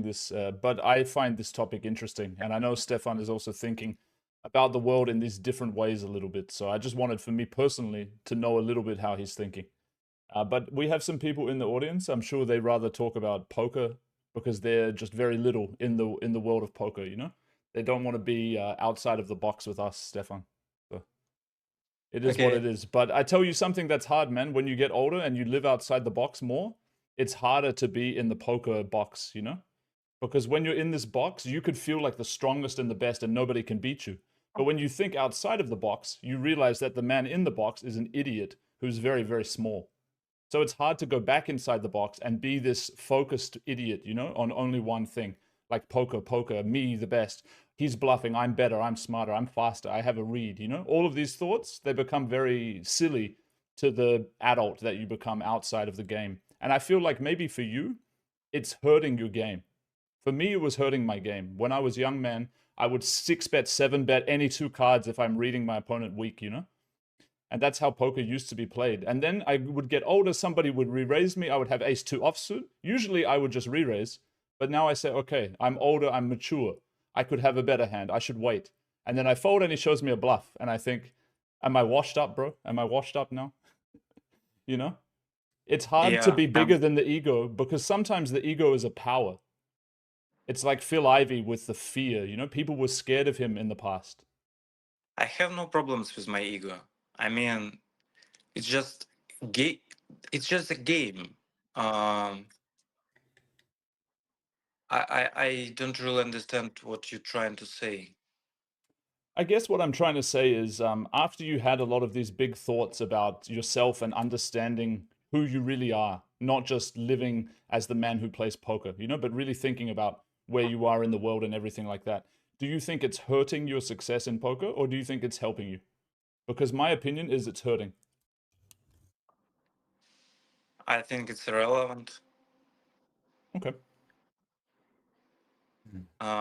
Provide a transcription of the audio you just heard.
this, but I find this topic interesting, and I know Stefan is also thinking about the world in these different ways a little bit. So I just wanted, for me personally, to know a little bit how he's thinking. But we have some people in the audience. I'm sure they rather talk about poker because they're just very little in the world of poker. You know, they don't want to be outside of the box with us, Stefan. So it is what it Okay. is. But I tell you something that's hard, man. When you get older and you live outside the box more, it's harder to be in the poker box. You know, because when you're in this box, you could feel like the strongest and the best, and nobody can beat you. But when you think outside of the box, you realize that the man in the box is an idiot who's very, very small. So it's hard to go back inside the box and be this focused idiot, you know, on only one thing. Like poker, me the best. He's bluffing, I'm better, I'm smarter, I'm faster, I have a read, you know? All of these thoughts, they become very silly to the adult that you become outside of the game. And I feel like maybe for you, it's hurting your game. For me, it was hurting my game. When I was young, man, I would 6 bet, 7 bet any two cards if I'm reading my opponent weak, you know? And that's how poker used to be played. And then I would get older, somebody would re-raise me, I would have ace 2 offsuit. Usually I would just re-raise, but now I say, okay, I'm older, I'm mature. I could have a better hand, I should wait. And then I fold and he shows me a bluff, and I think, am I washed up, bro? Am I washed up now? You know? It's hard to Yeah. be bigger than the ego because sometimes the ego is a power. It's like Phil Ivey with the fear, you know? People were scared of him in the past. I have no problems with my ego. I mean, it's just ga- it's just a game. Um, I don't really understand what you're trying to say. I guess what I'm trying to say is after you had a lot of these big thoughts about yourself and understanding who you really are, not just living as the man who plays poker, you know, but really thinking about where you are in the world and everything like that. Do you think it's hurting your success in poker or do you think it's helping you? Because my opinion is it's hurting. I think it's irrelevant. Okay.